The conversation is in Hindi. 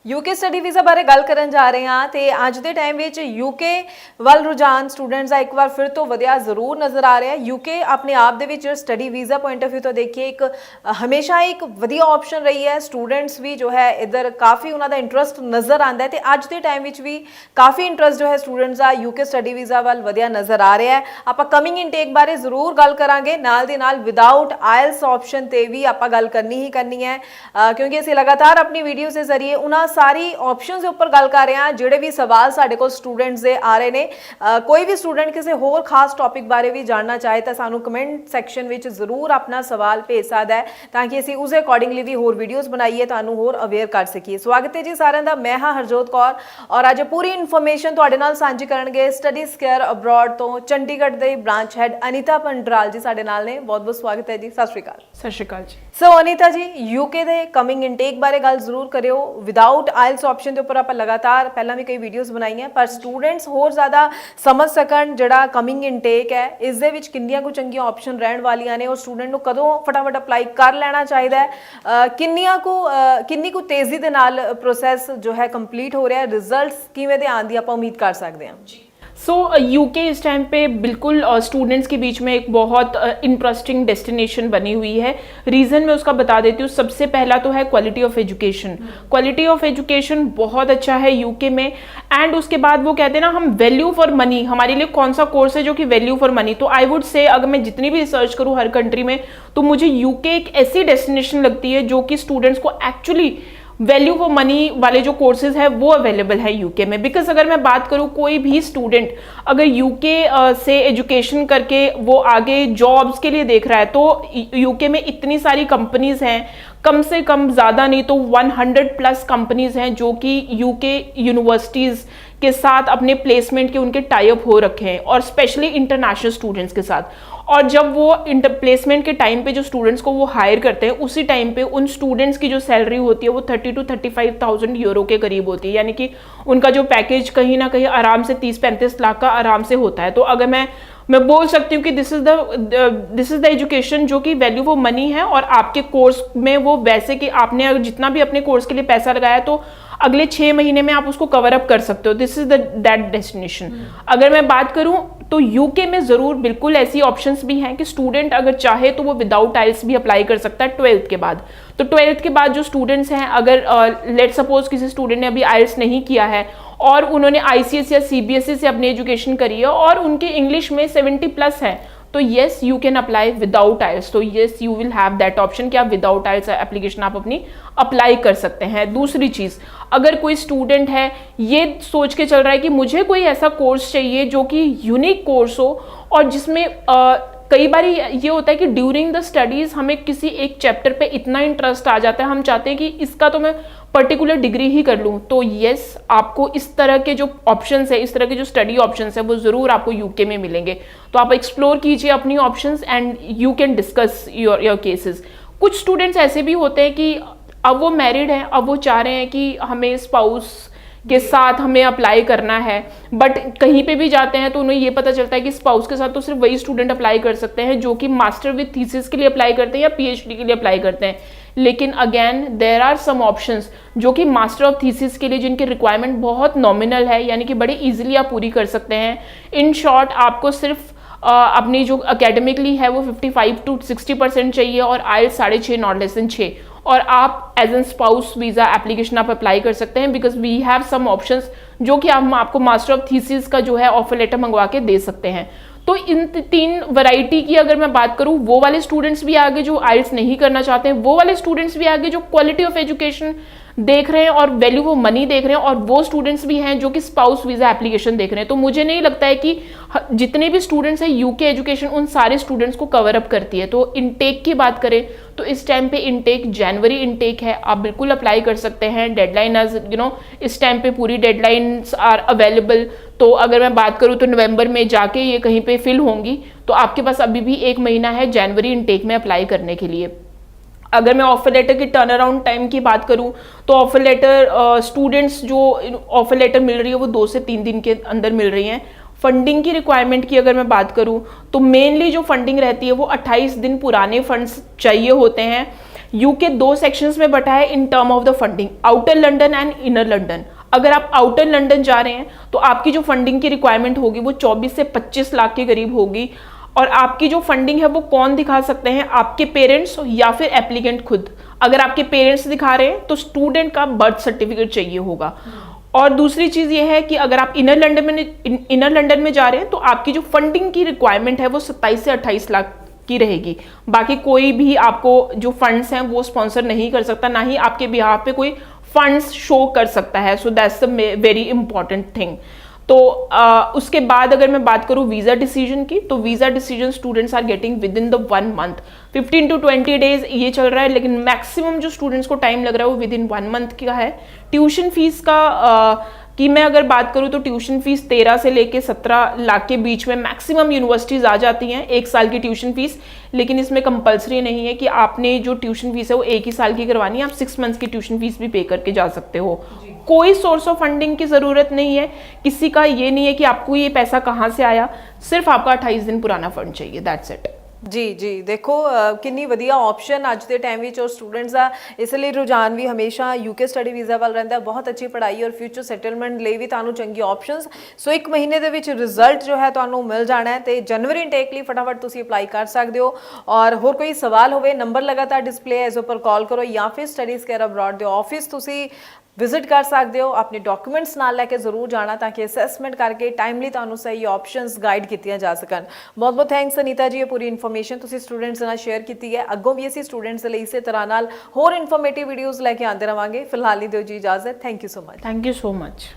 यूके स्टडी वीज़ा बारे गल करन जा रहे हैं तो अज के टाइम में यूके वाल रुझान स्टूडेंट्स का एक बार फिर तो वधिया जरूर नज़र आ रहा है। यूके अपने आप they study visa point of view तो देखिए एक हमेशा एक वधिया ऑप्शन रही है। स्टूडेंट्स भी जो है इधर काफ़ी उन्होंने इंटरस्ट नज़र आता है तो अज के टाइम में भी काफ़ी इंटरस्ट जो है स्टूडेंट्स का यूके स्टडी वीज़ा वाल वधिया नज़र आ रहा है। आप कमिंग इनटेक बारे जरूर गल करांगे, नाल दे नाल विदाउट आयल्स ऑप्शन ते भी आप गल करनी ही करनी है, क्योंकि असीं लगातार अपनी वीडियो के जरिए उन्होंने सारी ऑप्शंस के उपर गल कर रहे हैं। जोड़े भी सवाल साडे कोल स्टूडेंट्स दे आ रहे हैं, कोई भी स्टूडेंट किसी होर खास टॉपिक बारे भी जानना चाहे तो सानू कमेंट सैक्शन में जरूर अपना सवाल भेज सकता है ताकि असीं उस अकॉर्डिंगली भी होर वीडियोज़ बनाइए तुहानू होर अवेयर कर सकीए। स्वागत है जी सारिਆਂ ਦਾ, मैं हाँ हरजोत कौर और अज पूरी इन्फॉर्मेशन तुहाडे नाल सांझी करनगे स्टडी स्केयर अब्रॉड तो चंडीगढ़ के ब्रांच हैड अनीता पंडराल जी साडे नाल ने। बहुत बहुत स्वागत है जी, सत श्री अकाल। सत श्री अकाल जी। सो अनीता जी, यूके के कमिंग इनटेक बारे गल जरूर करियो। विदाउट आयल्स ऑप्शन के उपर आप लगातार पहला भी कई वीडियोज़ बनाई हैं, पर स्टूडेंट्स होर ज़्यादा समझ सकन जिहड़ा कमिंग इनटेक है इस दे विच किन्नियां कुछ चंगियां ऑप्शन रहण वालियां ने और स्टूडेंट नूं कदों फटाफट अप्लाई कर लेना चाहिए है, किन्नी को तेज़ी दे नाल प्रोसैस जो है कंप्लीट हो रहा है, रिजल्ट्स किवें दे आउण दी आपां उम्मीद कर सकते हैं। सो यूके इस टाइम पे बिल्कुल स्टूडेंट्स के बीच में एक बहुत इंटरेस्टिंग डेस्टिनेशन बनी हुई है। रीज़न मैं उसका बता देती हूँ। सबसे पहला तो है quality of education. Quality of education बहुत अच्छा है यूके में। एंड उसके बाद वो कहते हैं ना, हम वैल्यू फॉर मनी, हमारे लिए कौन सा कोर्स है जो कि वैल्यू फॉर मनी। तो आई वुड से अगर मैं जितनी भी रिसर्च करूँ हर कंट्री में, तो मुझे यूके एक ऐसी डेस्टिनेशन लगती है जो कि स्टूडेंट्स को एक्चुअली वैल्यू फॉर मनी वाले जो कोर्सेज है वो अवेलेबल है यूके में। बिकॉज अगर मैं बात करूँ, कोई भी स्टूडेंट अगर यूके से एजुकेशन करके वो आगे जॉब्स के लिए देख रहा है तो यूके में इतनी सारी कंपनीज हैं, कम से कम ज़्यादा नहीं तो 100+ कंपनीज हैं जो कि यूके यूनिवर्सिटीज़ के साथ अपने प्लेसमेंट के उनके टाई अप हो रखे हैं, और स्पेशली इंटरनेशनल स्टूडेंट्स के साथ। और जब वो प्लेसमेंट के टाइम पे जो स्टूडेंट्स को वो हायर करते हैं, उसी टाइम पे उन स्टूडेंट्स की जो सैलरी होती है वो 30 to 35,000 यूरो के करीब होती है। यानी कि उनका जो पैकेज कहीं ना कहीं आराम से 30-35 लाख का आराम से होता है। तो अगर मैं बोल सकती हूँ कि दिस इज द एजुकेशन जो कि वैल्यू फॉर मनी है, और आपके कोर्स में वो वैसे कि आपने अगर जितना भी अपने कोर्स के लिए पैसा लगाया तो अगले 6 महीने में आप उसको कवर अप कर सकते हो। This is that destination. अगर मैं बात करूं तो यूके में ज़रूर बिल्कुल ऐसी ऑप्शंस भी हैं कि स्टूडेंट अगर चाहे तो वो विदाउट आइल्स भी अप्लाई कर सकता है 12th के बाद। तो 12th के बाद जो स्टूडेंट्स हैं, अगर लेट सपोज किसी स्टूडेंट ने अभी आइल्स नहीं किया है और उन्होंने ICSE या CBSE से अपनी एजुकेशन करी है और उनके इंग्लिश में 70+ है, तो yes you can apply without IELTS. तो yes you will have that option कि आप विदाउट आइल्स एप्लीकेशन आप अपनी अप्लाई कर सकते हैं। दूसरी चीज़, अगर कोई स्टूडेंट है ये सोच के चल रहा है कि मुझे कोई ऐसा कोर्स चाहिए जो कि यूनिक कोर्स हो और जिसमें कई बार ये होता है कि ड्यूरिंग द स्टडीज़ हमें किसी एक चैप्टर पे इतना इंटरेस्ट आ जाता है, हम चाहते हैं कि इसका तो मैं पर्टिकुलर डिग्री ही कर लूँ। तो येस, आपको इस तरह के जो ऑप्शंस है, इस तरह के जो स्टडी ऑप्शंस है वो ज़रूर आपको यूके में मिलेंगे। तो आप एक्सप्लोर कीजिए अपनी options and you can discuss your cases. कुछ स्टूडेंट्स ऐसे भी होते हैं कि अब वो मैरिड हैं, अब वो चाह रहे हैं कि हमें स्पाउस के साथ हमें अप्लाई करना है, बट कहीं पे भी जाते हैं तो उन्हें ये पता चलता है कि स्पाउस के साथ तो सिर्फ वही स्टूडेंट अप्लाई कर सकते हैं जो कि मास्टर विद थीसिस के लिए अप्लाई करते हैं या PhD के लिए अप्लाई करते हैं। लेकिन again there are some options जो कि मास्टर ऑफ थीसिस के लिए जिनकी रिक्वायरमेंट बहुत नॉमिनल है, यानी कि बड़े ईजिली आप पूरी कर सकते हैं। इन शॉर्ट, आपको सिर्फ अपनी जो अकेडमिकली है वो 55 to 60% चाहिए और आइल्स 6.5 नॉट लेस देन 6, और आप as an spouse visa application आप अप्लाई कर सकते हैं। Because we have some options जो कि हम आपको मास्टर ऑफ थीसिस का जो है ऑफर लेटर मंगवा के दे सकते हैं। तो इन 3 वैरायटी की अगर मैं बात करूँ, वो वाले स्टूडेंट्स भी आगे जो आइल्स नहीं करना चाहते हैं, वो वाले स्टूडेंट्स भी आगे जो क्वालिटी ऑफ एजुकेशन देख रहे हैं और वैल्यू फॉर मनी देख रहे हैं, और वो स्टूडेंट्स भी हैं जो कि स्पाउस वीज़ा एप्लीकेशन देख रहे हैं। तो मुझे नहीं लगता है कि जितने भी स्टूडेंट्स हैं यूके एजुकेशन उन सारे स्टूडेंट्स को कवर अप करती है। तो इनटेक की बात करें तो इस टाइम पे इनटेक जनवरी इनटेक है, आप बिल्कुल अप्लाई कर सकते हैं। डेडलाइन इस टाइम पे पूरी डेडलाइंस आर अवेलेबल। तो अगर मैं बात करूँ तो नवंबर में जाके ये कहीं पे फिल होंगी, तो आपके पास अभी भी 1 महीना है जनवरी इनटेक में अप्लाई करने के लिए। अगर मैं ऑफर लेटर की टर्न अराउंड टाइम की बात करूं तो ऑफर लेटर स्टूडेंट्स जो ऑफर लेटर मिल रही है वो 2 से 3 दिन के अंदर मिल रही हैं। फंडिंग की रिक्वायरमेंट की अगर मैं बात करूं तो मेनली जो फंडिंग रहती है वो 28 दिन पुराने फंड्स चाहिए होते हैं। यूके 2 सेक्शंस में बटा है in term of the funding, outer London and inner London. अगर आप आउटर लंदन जा रहे हैं तो आपकी जो फंडिंग की रिक्वायरमेंट होगी वो 24 से 25 लाख के करीब होगी। और आपकी जो फंडिंग है वो कौन दिखा सकते हैं, आपके पेरेंट्स या फिर एप्लीकेंट खुद। अगर आपके पेरेंट्स दिखा रहे हैं तो स्टूडेंट का बर्थ सर्टिफिकेट चाहिए होगा। और दूसरी चीज ये है कि अगर आप इनर लंदन में जा रहे हैं तो आपकी जो फंडिंग की रिक्वायरमेंट है वो 27 से 28 लाख की रहेगी। बाकी कोई भी आपको जो फंड्स हैं वो स्पॉन्सर नहीं कर सकता, ना ही आपके बिहाफ पे कोई फंड्स शो कर सकता है। So that's the very important thing. तो उसके बाद अगर मैं बात करूं वीजा डिसीजन की, तो visa decision students are getting within the 1 month. 15 to 20 days ये चल रहा है, लेकिन मैक्सिमम जो स्टूडेंट्स को टाइम लग रहा है वो विद इन 1 मंथ का है। ट्यूशन फीस का कि मैं अगर बात करूं तो ट्यूशन फीस 13 से लेके 17 लाख के बीच में मैक्सिमम यूनिवर्सिटीज आ जाती हैं 1 साल की ट्यूशन फीस। लेकिन इसमें कंपलसरी नहीं है कि आपने जो ट्यूशन फीस है वो 1 ही साल की करवानी है, आप 6 मंथ्स की ट्यूशन फीस भी पे करके जा सकते हो। कोई सोर्स ऑफ फंडिंग की जरूरत नहीं है, किसी का ये नहीं है कि आपको ये पैसा कहाँ से आया, सिर्फ आपका 28 दिन पुराना फंड चाहिए, दैट्स इट। ਜੀ ਜੀ ਦੇਖੋ ਕਿੰਨੀ ਵਧੀਆ ਆਪਸ਼ਨ ਅੱਜ ਦੇ ਟਾਈਮ ਵਿੱਚ ਔਰ ਸਟੂਡੈਂਟਸ ਦਾ ਇਸ ਲਈ ਰੁਝਾਨ ਵੀ ਹਮੇਸ਼ਾ ਯੂਕੇ ਸਟੱਡੀ ਵੀਜ਼ਾ ਵੱਲ ਰਹਿੰਦਾ। ਬਹੁਤ ਅੱਛੀ ਪੜ੍ਹਾਈ ਔਰ ਫਿਊਚਰ ਸੈਟਲਮੈਂਟ ਲਈ ਵੀ ਤੁਹਾਨੂੰ ਚੰਗੀ ਆਪਸ਼ਨਸ। ਸੋ 1 ਮਹੀਨੇ ਦੇ ਵਿੱਚ ਰਿਜ਼ਲਟ ਜੋ ਹੈ ਤੁਹਾਨੂੰ ਮਿਲ ਜਾਣਾ ਹੈ ਤੇ ਜਨਵਰੀ ਇਨਟੇਕ ਲਈ ਫਟਾਫਟ ਤੁਸੀਂ ਅਪਲਾਈ ਕਰ ਸਕਦੇ ਹੋ। ਔਰ ਹੋਰ ਕੋਈ ਸਵਾਲ ਹੋਵੇ ਨੰਬਰ ਲਗਾਤਾਰ ਡਿਸਪਲੇ ਹੈ ਇਸ ਉੱਪਰ ਕਾਲ ਕਰੋ ਜਾਂ ਫਿਰ ਸਟੱਡੀਜ਼ ਕੇਅਰ ਅਬਰੋਡ ਦੇ ਆਫਿਸ ਤੁਸੀਂ ਵਿਜ਼ਿਟ ਕਰ ਸਕਦੇ ਹੋ। ਆਪਣੇ ਡਾਕੂਮੈਂਟਸ ਨਾਲ ਲੈ ਕੇ ਜ਼ਰੂਰ ਜਾਣਾ ਤਾਂ ਕਿ ਅਸੈਸਮੈਂਟ ਕਰਕੇ ਟਾਈਮਲੀ ਤੁਹਾਨੂੰ ਸਹੀ ਆਪਸ਼ਨਸ ਗਾਈਡ ਕੀਤੀਆਂ ਜਾ ਸਕਣ। ਬਹੁਤ ਬਹੁਤ ਥੈਂਕਸ ਅਨੀਤਾ ਜੀ, ਇਹ ਪੂਰੀ ਇਨਫੋਰਮੇਸ਼ਨ ਤੁਸੀਂ ਸਟੂਡੈਂਟਸ ਨਾਲ ਸ਼ੇਅਰ ਕੀਤੀ ਹੈ। ਅੱਗੋਂ ਵੀ ਅਸੀਂ ਸਟੂਡੈਂਟਸ ਲਈ ਇਸੇ ਤਰ੍ਹਾਂ ਨਾਲ ਹੋਰ ਇਨਫੋਰਮੇਟਿਵ ਵੀਡੀਓਜ਼ ਲੈ ਕੇ ਆਉਂਦੇ ਰਵਾਂਗੇ। ਫਿਲਹਾਲ ਲਈ ਦਿਓ ਜੀ ਇਜਾਜ਼ਤ। Thank you so much. Thank you so much.